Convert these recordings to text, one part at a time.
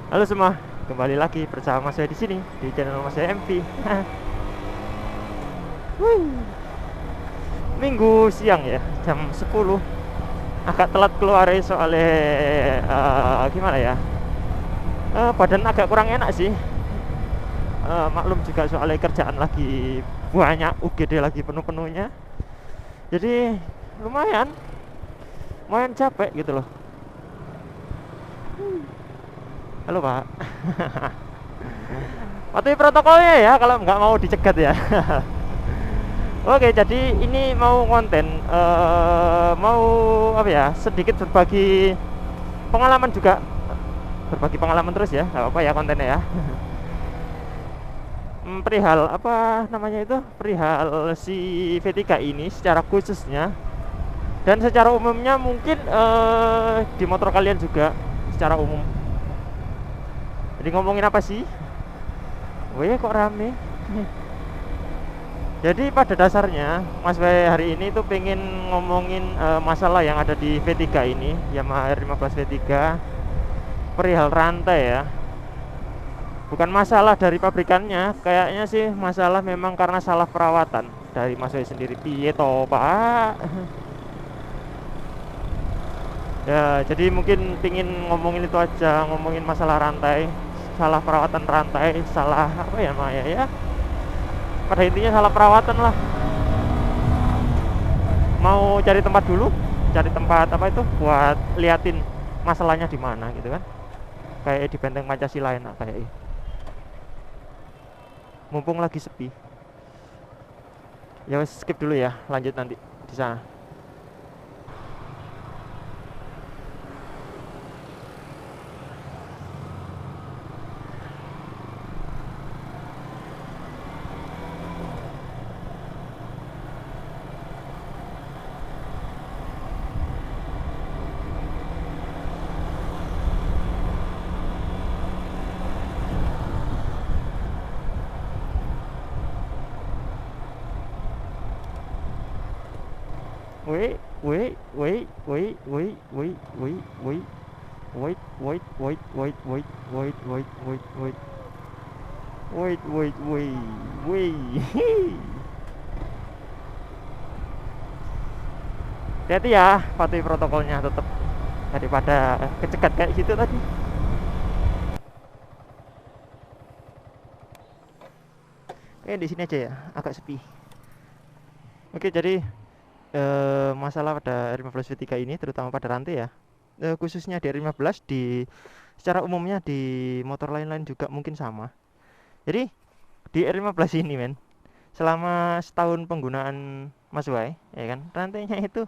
Halo semua, kembali lagi bersama saya di sini di channel Mas saya MV. Minggu siang ya, jam 10. Agak telat keluar soalnya gimana ya? Badan agak kurang enak sih. Maklum juga soalnya kerjaan lagi banyak, UGD lagi penuh-penuhnya. Jadi lumayan, lumayan capek gitu loh. Halo Pak. Patuhi protokolnya ya kalau nggak mau dicegat ya. Oke, jadi ini mau konten, mau apa ya? Sedikit berbagi pengalaman juga, berbagi pengalaman terus ya, nggak apa ya kontennya ya. Perihal apa namanya itu? Perihal si V3 ini secara khususnya dan secara umumnya mungkin di motor kalian juga secara umum. Jadi ngomongin apa sih? Weh kok rame? Jadi pada dasarnya Mas W hari ini tuh pengen ngomongin masalah yang ada di V3 ini, Yamaha R15 V3, perihal rantai ya. Bukan masalah dari pabrikannya, kayaknya sih masalah memang karena salah perawatan dari Mas W sendiri. Piye toh, Pak? Ya, jadi mungkin pingin ngomongin itu aja, ngomongin masalah rantai, salah perawatan rantai, salah apa ya Maya ya? Pada intinya salah perawatan lah. Mau cari tempat dulu, cari tempat apa itu buat liatin masalahnya di mana gitu kan, kayak di Benteng Pancasila enak kayak mumpung lagi sepi. Ya skip dulu ya, lanjut nanti di sana. Wait, wait, wait, wait, wait, wait, wait, wait, wait, wait, wait, wait, wait, wait, wait, wait, wait. Wait, wait, wait, wait. Hati-hati ya, patuhi protokolnya tetap daripada kecegat kayak gitu tadi. Di sini aja ya, agak sepi. Oke, jadi masalah pada R15 V3 ini terutama pada rantai ya. Khususnya di R15, di secara umumnya di motor lain-lain juga mungkin sama. Jadi di R15 ini men, selama setahun penggunaan Mas Wai ya kan, rantainya itu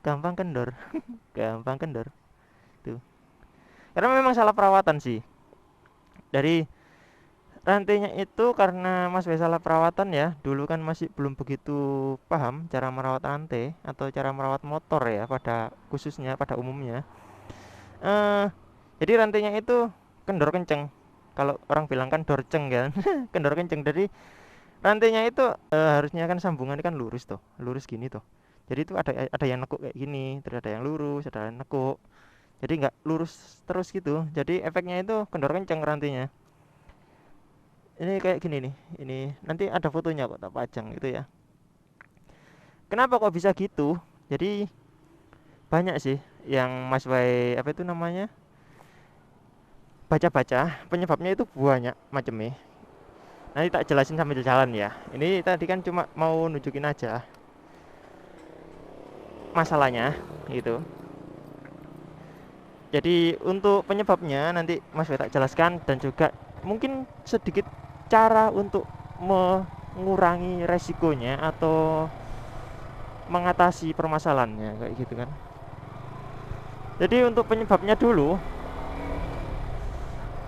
gampang kendor. Gampang kendor tuh, karena memang salah perawatan sih. Dari rantainya itu karena Mas Wai salah perawatan ya, dulu kan masih belum begitu paham cara merawat rantai atau cara merawat motor ya, pada khususnya pada umumnya. eh jadi rantainya itu kendor kenceng, kalau orang bilang kan dorceng kan. Kendor kenceng. Jadi rantainya itu harusnya kan sambungannya kan lurus tuh, lurus gini tuh. Jadi itu ada yang nekuk kayak gini, terus ada yang lurus, ada yang nekuk. Jadi nggak lurus terus gitu. Jadi efeknya itu kendor kenceng rantainya. Ini kayak gini nih. Ini nanti ada fotonya kok tak pajang itu ya. Kenapa kok bisa gitu? Jadi banyak sih yang Mas Wai apa itu namanya, baca-baca penyebabnya itu banyak macam nih. Nanti tak jelasin sambil jalan ya. Ini tadi kan cuma mau nunjukin aja masalahnya gitu. Jadi untuk penyebabnya nanti Mas Wei tak jelaskan, dan juga mungkin sedikit cara untuk mengurangi resikonya atau mengatasi permasalahannya kayak gitu kan. Jadi untuk penyebabnya dulu,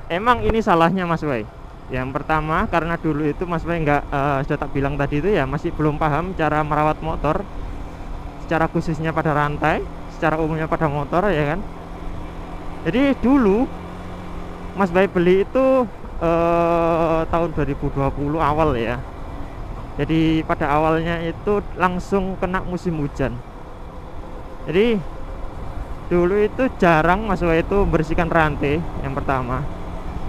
emang ini salahnya Mas Wei. Yang pertama karena dulu itu Mas Wei nggak, sudah tak bilang tadi itu ya, masih belum paham cara merawat motor secara khususnya pada rantai, secara umumnya pada motor ya kan. Jadi dulu Mas Bay beli itu tahun 2020 awal ya. Jadi pada awalnya itu langsung kena musim hujan. Jadi dulu itu jarang Mas Bay itu bersihkan rantai yang pertama.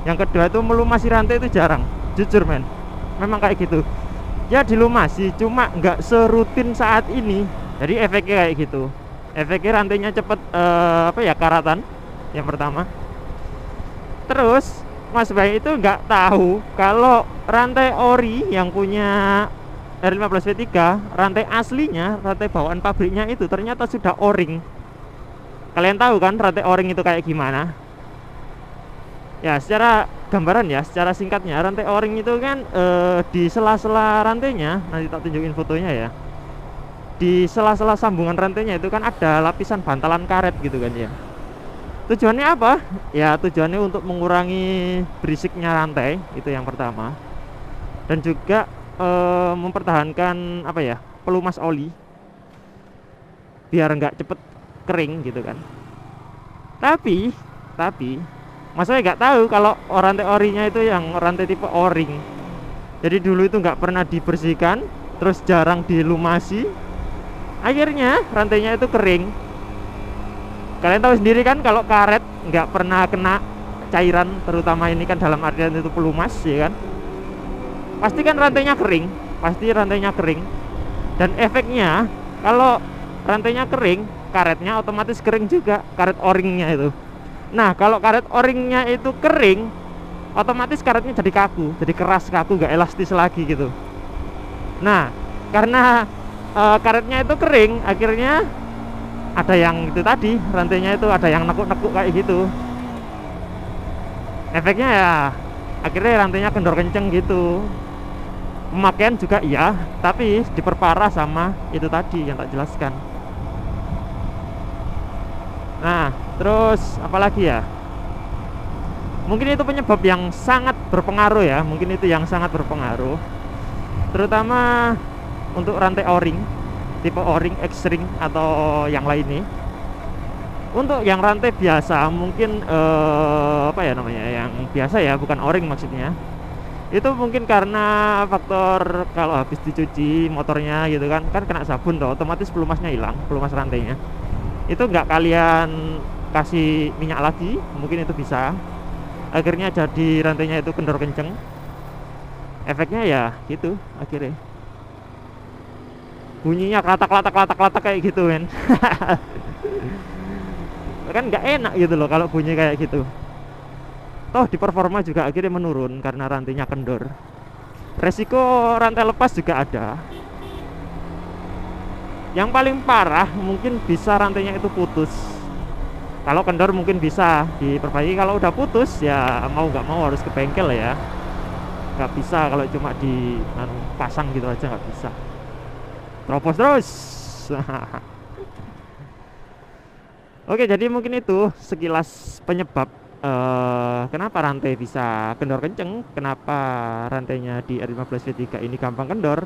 Yang kedua itu melumasi rantai itu jarang, jujur men, memang kayak gitu ya, dilumasi cuma nggak serutin saat ini. Jadi efeknya kayak gitu, efeknya rantainya cepet apa ya, karatan yang pertama. Terus Mas Bay itu nggak tahu kalau rantai ori yang punya R15V3, rantai aslinya, rantai bawaan pabriknya itu ternyata sudah o-ring. Kalian tahu kan rantai o-ring itu kayak gimana? Ya, secara gambaran ya, secara singkatnya, rantai o-ring itu kan di sela-sela rantainya, nanti tak tunjukin fotonya ya. Di sela-sela sambungan rantainya itu kan ada lapisan bantalan karet gitu kan ya. Tujuannya apa? Ya, tujuannya untuk mengurangi berisiknya rantai, itu yang pertama. Dan juga mempertahankan apa ya, pelumas oli biar nggak cepet kering gitu kan. Tapi Mas saya nggak tahu kalau rantai orinya itu yang rantai tipe o-ring. Jadi dulu itu nggak pernah dibersihkan, terus jarang dilumasi, akhirnya rantainya itu kering. Kalian tahu sendiri kan kalau karet nggak pernah kena cairan, terutama ini kan dalam artian itu pelumas ya kan, pasti kan rantainya kering, pasti rantainya kering. Dan efeknya kalau rantainya kering, karetnya otomatis kering juga, karet o-ringnya itu. Nah, kalau karet o-ringnya itu kering, otomatis karetnya jadi kaku, jadi keras, kaku, gak elastis lagi gitu. Nah, karena karetnya itu kering, akhirnya ada yang itu tadi, rantainya itu ada yang nekuk-nekuk kayak gitu. Efeknya ya akhirnya rantainya kendor kenceng gitu. Pemakaian juga iya, tapi diperparah sama itu tadi yang tak jelaskan. Nah, terus apalagi ya, mungkin itu penyebab yang sangat berpengaruh ya, mungkin itu yang sangat berpengaruh, terutama untuk rantai o-ring, tipe o-ring, X-ring atau yang lainnya. Untuk yang rantai biasa mungkin apa ya namanya, yang biasa ya, bukan o-ring maksudnya, itu mungkin karena faktor kalau habis dicuci motornya gitu kan kena sabun tuh, otomatis pelumasnya hilang, pelumas rantainya itu nggak kalian kasih minyak lagi, mungkin itu bisa, akhirnya jadi rantainya itu kendor kenceng. Efeknya ya gitu, akhirnya bunyinya klatak kayak gitu men. Kan nggak enak gitu loh kalau bunyi kayak gitu. Toh di performa juga akhirnya menurun karena rantainya kendor. Resiko rantai lepas juga ada. Yang paling parah mungkin bisa rantainya itu putus. Kalau kendor mungkin bisa diperbaiki, kalau udah putus ya mau nggak mau harus ke bengkel ya. Nggak bisa kalau cuma dipasang gitu aja, nggak bisa. Teropos terus. Oke, jadi mungkin itu sekilas penyebab kenapa rantai bisa kendor kenceng, kenapa rantainya di R15V3 ini gampang kendor,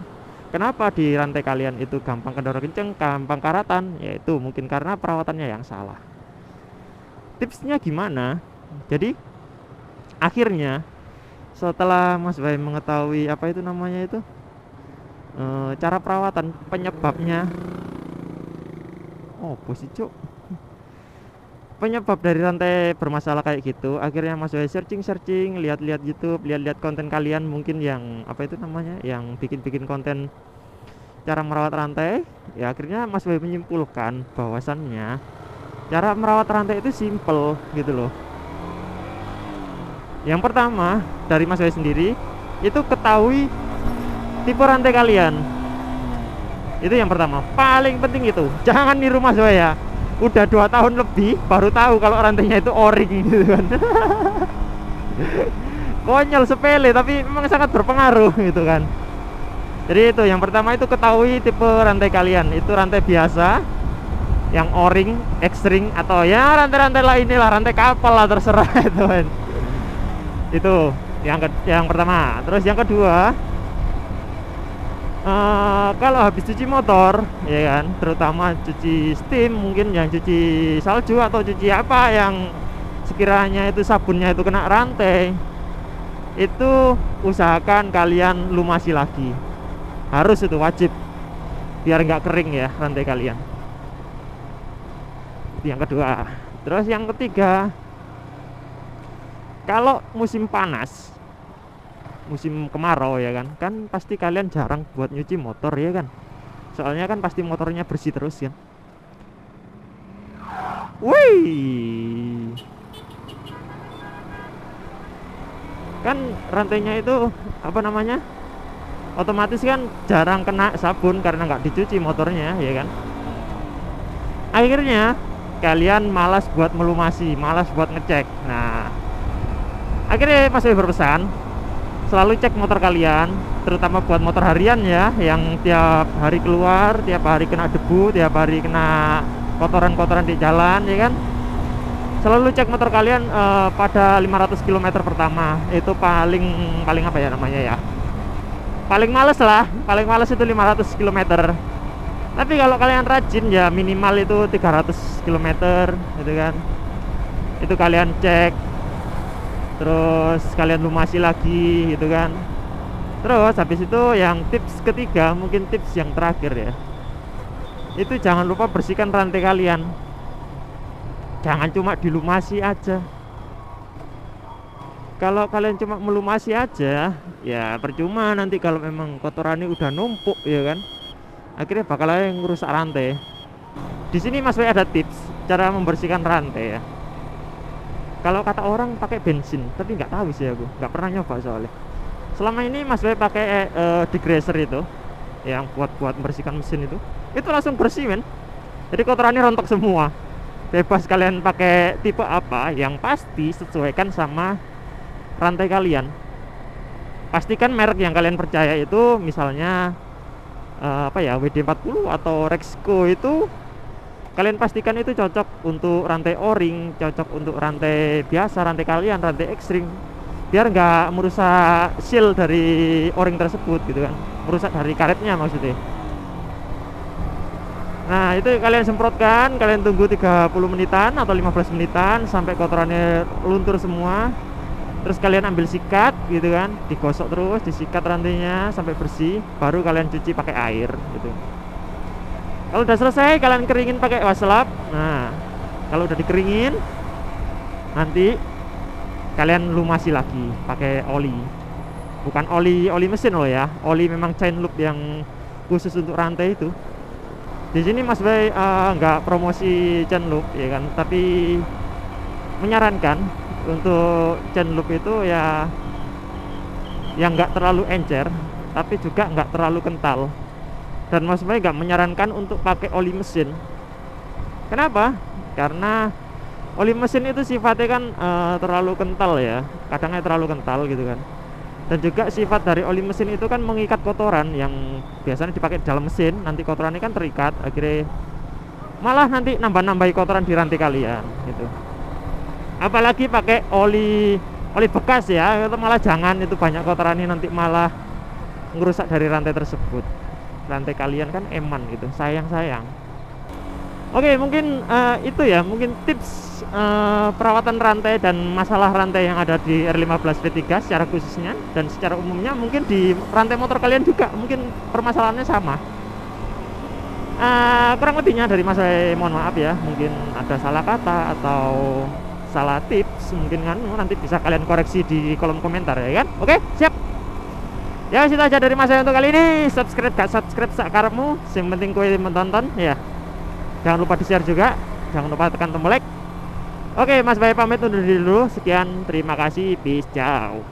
kenapa di rantai kalian itu gampang kendor kenceng, gampang karatan, yaitu mungkin karena perawatannya yang salah. Tipsnya gimana? Jadi akhirnya setelah Mas Bay mengetahui apa itu namanya itu cara perawatan, penyebabnya, oh posisi penyebab dari rantai bermasalah kayak gitu, akhirnya Mas Bay searching, lihat-lihat YouTube, lihat-lihat konten kalian mungkin yang apa itu namanya, yang bikin konten cara merawat rantai, ya akhirnya Mas Bay menyimpulkan bahwasannya cara merawat rantai itu simple gitu loh. Yang pertama dari Mas Bay sendiri itu ketahui tipe rantai kalian, itu yang pertama, paling penting itu. Jangan niru Mas Bay ya, udah 2 tahun lebih baru tahu kalau rantainya itu o-ring gitu kan. Konyol, sepele, tapi memang sangat berpengaruh gitu kan. Jadi itu yang pertama, itu ketahui tipe rantai kalian, itu rantai biasa, yang o-ring, X-ring, atau ya rantai-rantai lainnya lah, rantai kapal lah, terserah itu kan. Itu yang pertama. Terus yang kedua, kalau habis cuci motor ya kan, terutama cuci steam, mungkin yang cuci salju atau cuci apa yang sekiranya itu sabunnya itu kena rantai, itu usahakan kalian lumasi lagi, harus, itu wajib, biar nggak kering ya rantai kalian. Itu yang kedua. Terus yang ketiga, Kalau musim panas, musim kemarau ya kan, kan pasti kalian jarang buat nyuci motor ya kan. Soalnya kan pasti motornya bersih terus kan. Wih, kan rantainya itu apa namanya? Otomatis kan jarang kena sabun karena nggak dicuci motornya ya kan. Akhirnya kalian malas buat melumasi, malas buat ngecek. Nah, akhirnya Mas Boy berpesan selalu cek motor kalian, terutama buat motor harian ya, yang tiap hari keluar, tiap hari kena debu, tiap hari kena kotoran-kotoran di jalan ya kan. Selalu cek motor kalian pada 500 km pertama. Itu paling paling apa ya namanya ya, paling males lah, paling males itu 500 km. Tapi kalau kalian rajin ya minimal itu 300 km gitu kan. Itu kalian cek, terus kalian lumasi lagi gitu kan. Terus habis itu yang tips ketiga, mungkin tips yang terakhir ya, itu jangan lupa bersihkan rantai kalian. Jangan cuma dilumasi aja. Kalau kalian cuma melumasi aja ya percuma, nanti kalau memang kotorannya udah numpuk ya kan, akhirnya bakal yang ngerusak rantai. Di sini Mas Boy ada tips cara membersihkan rantai ya. Kalau kata orang pakai bensin, tapi nggak tahu sih, aku nggak pernah nyoba soalnya. Selama ini Mas Boy pakai degreaser itu, yang buat membersihkan mesin itu langsung bersih men. Jadi kotorannya rontok semua. Bebas kalian pakai tipe apa, yang pasti sesuaikan sama rantai kalian. Pastikan merek yang kalian percaya itu, misalnya apa ya, WD-40 atau Rexco, itu kalian pastikan itu cocok untuk rantai o-ring, cocok untuk rantai biasa, rantai kalian, rantai ekstrim, biar nggak merusak seal dari o-ring tersebut gitu kan, merusak dari karetnya maksudnya. Nah itu kalian semprotkan, kalian tunggu 30 menitan atau 15 menitan sampai kotorannya luntur semua. Terus kalian ambil sikat gitu kan, digosok terus, disikat rantainya sampai bersih, baru kalian cuci pakai air gitu. Kalau udah selesai kalian keringin pakai waslap. Nah kalau udah dikeringin, nanti kalian lumasi lagi pakai oli. Bukan oli mesin loh ya, oli memang chain loop yang khusus untuk rantai itu. Di sini Mas Boy nggak promosi chain loop ya kan, tapi menyarankan untuk chain loop itu ya yang nggak terlalu encer, tapi juga nggak terlalu kental. Dan Mas Boy nggak menyarankan untuk pakai oli mesin. Kenapa? Karena oli mesin itu sifatnya kan terlalu kental ya, kadangnya terlalu kental gitu kan. Dan juga sifat dari oli mesin itu kan mengikat kotoran yang biasanya dipakai di dalam mesin, nanti kotorannya kan terikat, akhirnya malah nanti nambah-nambahi kotoran di rantai kalian gitu. Apalagi pakai oli bekas ya, itu malah jangan, itu banyak kotorannya, nanti malah ngerusak dari rantai tersebut. Rantai kalian kan eman gitu, sayang. Oke, mungkin itu ya, mungkin tips perawatan rantai dan masalah rantai yang ada di R15 V3 secara khususnya, dan secara umumnya mungkin di rantai motor kalian juga mungkin permasalahannya sama. Kurang lebihnya dari Mas Boy mohon maaf ya, mungkin ada salah kata atau salah tips, mungkin kan nanti bisa kalian koreksi di kolom komentar ya kan. Oke, siap. Ya itu aja dari Mas Boy untuk kali ini. Subscribe gak subscribe sakarmu, yang penting kue menonton ya. Jangan lupa di share juga, jangan lupa tekan tombol like. Oke, Mas Boy pamit undur diri dulu. Sekian, terima kasih, peace, ciao.